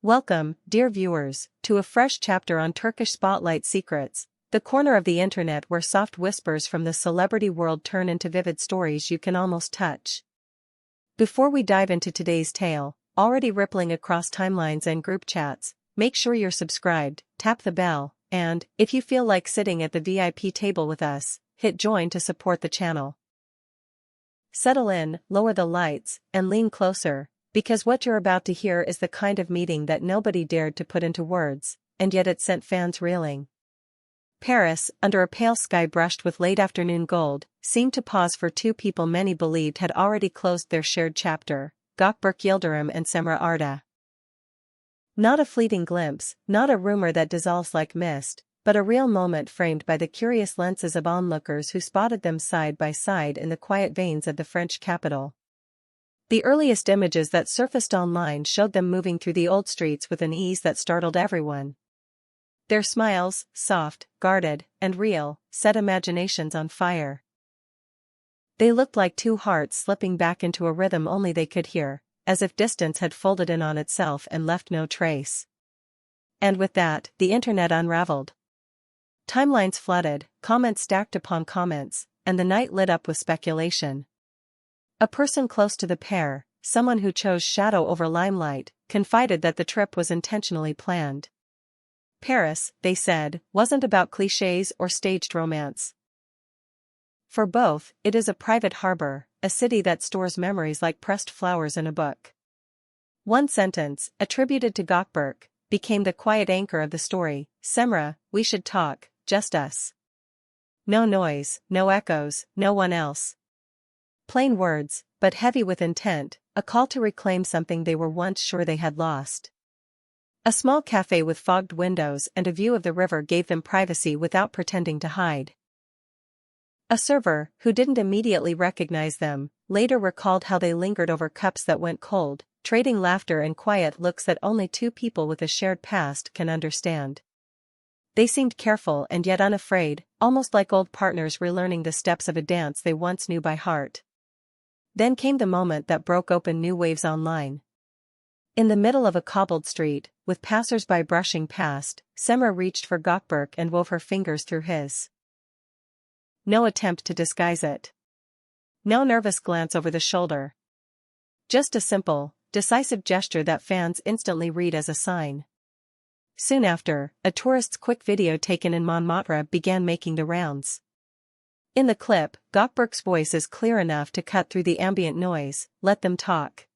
Welcome, dear viewers, to a fresh chapter on Turkish Spotlight Secrets, the corner of the internet where soft whispers from the celebrity world turn into vivid stories you can almost touch. Before we dive into today's tale, already rippling across timelines and group chats, make sure you're subscribed, tap the bell, and, if you feel like sitting at the VIP table with us, hit join to support the channel. Settle in, lower the lights, and lean closer, because what you're about to hear is the kind of meeting that nobody dared to put into words, and yet it sent fans reeling. Paris, under a pale sky brushed with late afternoon gold, seemed to pause for two people many believed had already closed their shared chapter, Gökberk Yıldırım and Cemre Arda. Not a fleeting glimpse, not a rumor that dissolves like mist, but a real moment framed by the curious lenses of onlookers who spotted them side by side in the quiet veins of the French capital. The earliest images that surfaced online showed them moving through the old streets with an ease that startled everyone. Their smiles, soft, guarded, and real, set imaginations on fire. They looked like two hearts slipping back into a rhythm only they could hear, as if distance had folded in on itself and left no trace. And with that, the internet unraveled. Timelines flooded, comments stacked upon comments, and the night lit up with speculation. A person close to the pair, someone who chose shadow over limelight, confided that the trip was intentionally planned. Paris, they said, wasn't about clichés or staged romance. For both, it is a private harbor, a city that stores memories like pressed flowers in a book. One sentence, attributed to Gökberk, became the quiet anchor of the story: Cemre, we should talk, just us. No noise, no echoes, no one else. Plain words, but heavy with intent, a call to reclaim something they were once sure they had lost. A small cafe with fogged windows and a view of the river gave them privacy without pretending to hide. A server, who didn't immediately recognize them, later recalled how they lingered over cups that went cold, trading laughter and quiet looks that only two people with a shared past can understand. They seemed careful and yet unafraid, almost like old partners relearning the steps of a dance they once knew by heart. Then came the moment that broke open new waves online. In the middle of a cobbled street, with passers-by brushing past, Cemre reached for Gökberk and wove her fingers through his. No attempt to disguise it. No nervous glance over the shoulder. Just a simple, decisive gesture that fans instantly read as a sign. Soon after, a tourist's quick video taken in Montmartre began making the rounds. In the clip, Gökberk's voice is clear enough to cut through the ambient noise: let them talk.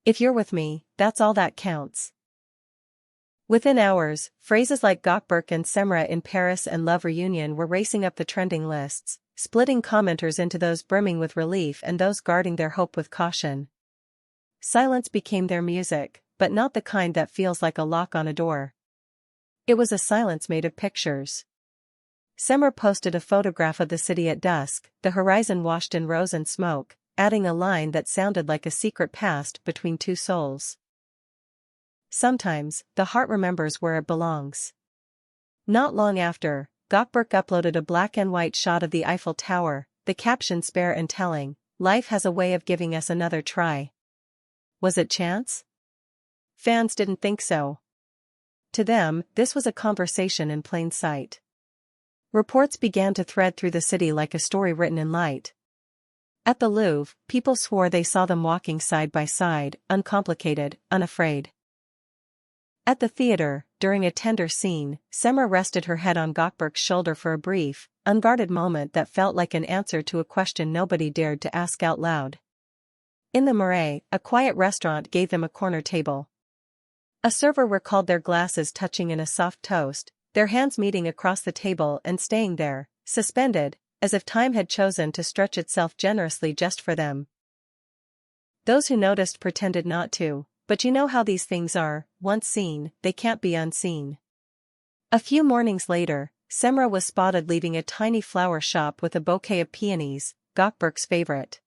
If you're with me, that's all that counts. Within hours, phrases like Gökberk and Cemre in Paris and Love Reunion were racing up the trending lists, splitting commenters into those brimming with relief and those guarding their hope with caution. Silence became their music, but not the kind that feels like a lock on a door. It was a silence made of pictures. Cemre posted a photograph of the city at dusk, the horizon washed in rose and smoke, adding a line that sounded like a secret past between two souls. Sometimes, the heart remembers where it belongs. Not long after, Gökberk uploaded a black and white shot of the Eiffel Tower, the caption spare and telling: life has a way of giving us another try. Was it chance? Fans didn't think so. To them, this was a conversation in plain sight. Reports began to thread through the city like a story written in light. At the Louvre, people swore they saw them walking side by side, uncomplicated, unafraid. At the theater, during a tender scene, Cemre rested her head on Gökberk's shoulder for a brief, unguarded moment that felt like an answer to a question nobody dared to ask out loud. In the Marais, a quiet restaurant gave them a corner table. A server recalled their glasses touching in a soft toast, their hands meeting across the table and staying there, suspended, as if time had chosen to stretch itself generously just for them. Those who noticed pretended not to, but you know how these things are: once seen, they can't be unseen. A few mornings later, Cemre was spotted leaving a tiny flower shop with a bouquet of peonies, Gökberk's favorite.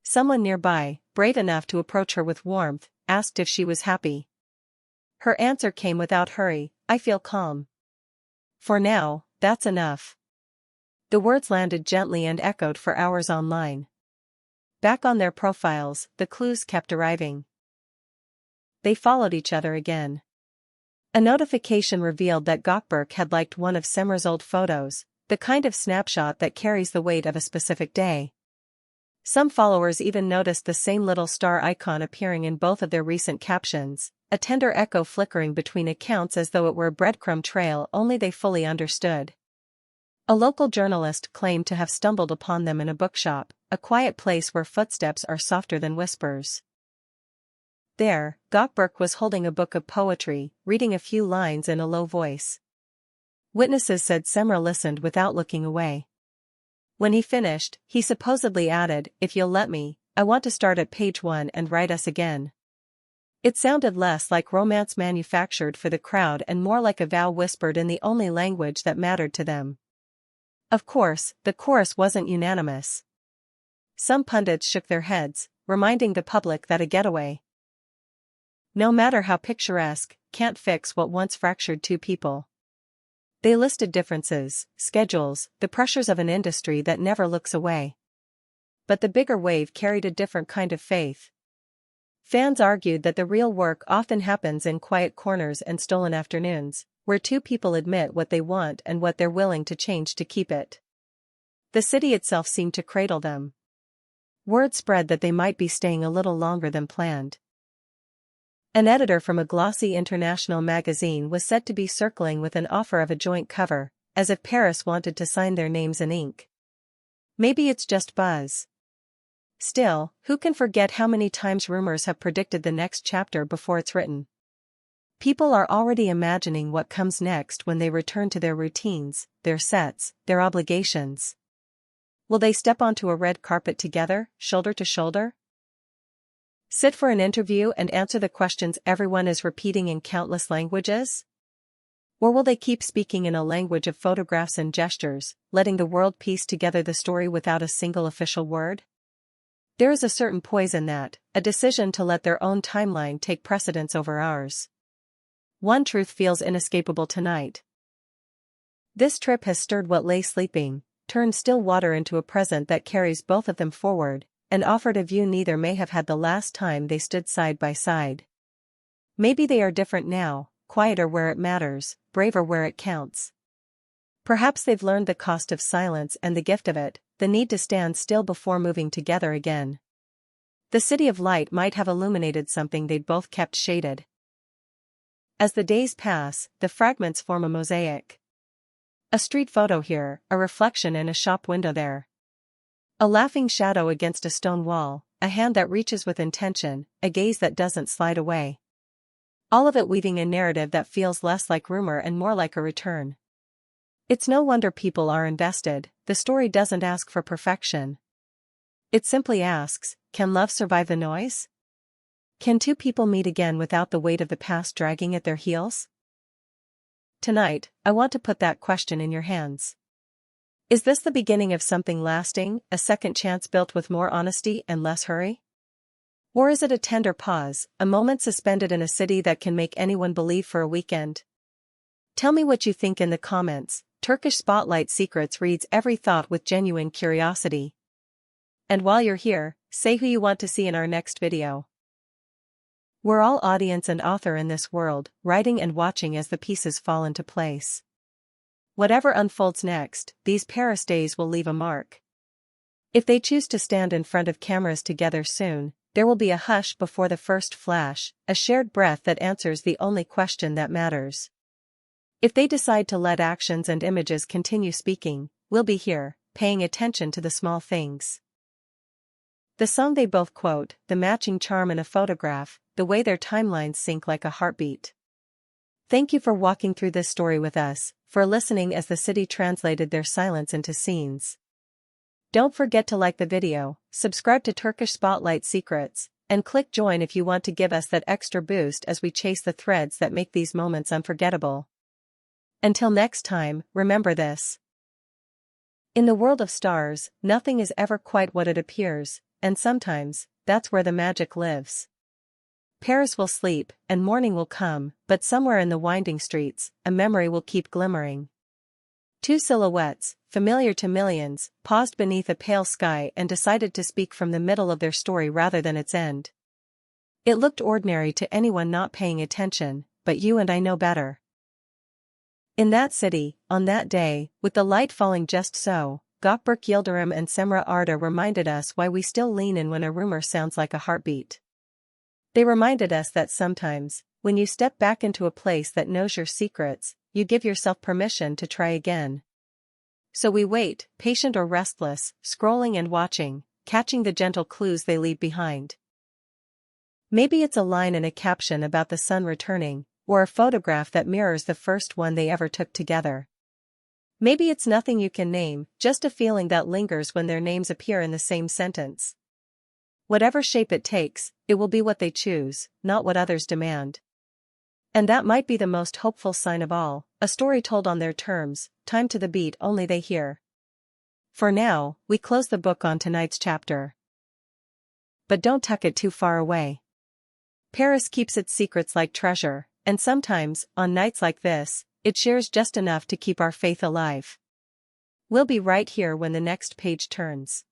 Someone nearby, brave enough to approach her with warmth, asked if she was happy. Her answer came without hurry: I feel calm. For now, that's enough. The words landed gently and echoed for hours online. Back on their profiles, the clues kept arriving. they followed each other again. A notification revealed that Gökberk had liked one of Cemre's old photos, the kind of snapshot that carries the weight of a specific day. Some followers even noticed the same little star icon appearing in both of their recent captions, a tender echo flickering between accounts as though it were a breadcrumb trail only they fully understood. A local journalist claimed to have stumbled upon them in a bookshop, a quiet place where footsteps are softer than whispers. There, Gökberk was holding a book of poetry, reading a few lines in a low voice. Witnesses said Cemre listened without looking away. When he finished, he supposedly added, "If you'll let me, I want to start at page 1 and write us again." It sounded less like romance manufactured for the crowd and more like a vow whispered in the only language that mattered to them. Of course, the chorus wasn't unanimous. Some pundits shook their heads, reminding the public that a getaway, no matter how picturesque, can't fix what once fractured two people. They listed differences, schedules, the pressures of an industry that never looks away. But the bigger wave carried a different kind of faith. Fans argued that the real work often happens in quiet corners and stolen afternoons, where two people admit what they want and what they're willing to change to keep it. The city itself seemed to cradle them. Word spread that they might be staying a little longer than planned. An editor from a glossy international magazine was said to be circling with an offer of a joint cover, as if Paris wanted to sign their names in ink. Maybe it's just buzz. Still, who can forget how many times rumors have predicted the next chapter before it's written? People are already imagining what comes next when they return to their routines, their sets, their obligations. Will they step onto a red carpet together, shoulder to shoulder? Sit for an interview and answer the questions everyone is repeating in countless languages? Or will they keep speaking in a language of photographs and gestures, letting the world piece together the story without a single official word? There is a certain poise in that, a decision to let their own timeline take precedence over ours. One truth feels inescapable tonight. This trip has stirred what lay sleeping, turned still water into a present that carries both of them forward, and offered a view neither may have had the last time they stood side by side. Maybe they are different now, quieter where it matters, braver where it counts. Perhaps they've learned the cost of silence and the gift of it, the need to stand still before moving together again. The city of light might have illuminated something they'd both kept shaded. As the days pass, the fragments form a mosaic. A street photo here, a reflection in a shop window there. A laughing shadow against a stone wall, a hand that reaches with intention, a gaze that doesn't slide away. All of it weaving a narrative that feels less like rumor and more like a return. It's no wonder people are invested. The story doesn't ask for perfection. It simply asks, can love survive the noise? Can two people meet again without the weight of the past dragging at their heels? Tonight, I want to put that question in your hands. Is this the beginning of something lasting, a second chance built with more honesty and less hurry? Or is it a tender pause, a moment suspended in a city that can make anyone believe for a weekend? Tell me what you think in the comments. Turkish Spotlight Secrets reads every thought with genuine curiosity. And while you're here, say who you want to see in our next video. We're all audience and author in this world, writing and watching as the pieces fall into place. Whatever unfolds next, these Paris days will leave a mark. If they choose to stand in front of cameras together soon, there will be a hush before the first flash, a shared breath that answers the only question that matters. If they decide to let actions and images continue speaking, we'll be here, paying attention to the small things. The song they both quote, the matching charm in a photograph, the way their timelines sync like a heartbeat. Thank you for walking through this story with us, for listening as the city translated their silence into scenes. Don't forget to like the video, subscribe to Turkish Spotlight Secrets, and click join if you want to give us that extra boost as we chase the threads that make these moments unforgettable. Until next time, remember this. In the world of stars, nothing is ever quite what it appears, and sometimes, that's where the magic lives. Paris will sleep, and morning will come, but somewhere in the winding streets, a memory will keep glimmering. Two silhouettes, familiar to millions, paused beneath a pale sky and decided to speak from the middle of their story rather than its end. It looked ordinary to anyone not paying attention, but you and I know better. In that city, on that day, with the light falling just so, Gökberk, Yıldırım and Cemre Arda reminded us why we still lean in when a rumor sounds like a heartbeat. They reminded us that sometimes, when you step back into a place that knows your secrets, you give yourself permission to try again. So we wait, patient or restless, scrolling and watching, catching the gentle clues they leave behind. Maybe it's a line in a caption about the sun returning, or a photograph that mirrors the first one they ever took together. Maybe it's nothing you can name, just a feeling that lingers when their names appear in the same sentence. Whatever shape it takes, it will be what they choose, not what others demand. And that might be the most hopeful sign of all, a story told on their terms, timed to the beat only they hear. For now, we close the book on tonight's chapter. But don't tuck it too far away. Paris keeps its secrets like treasure, and sometimes, on nights like this, it shares just enough to keep our faith alive. We'll be right here when the next page turns.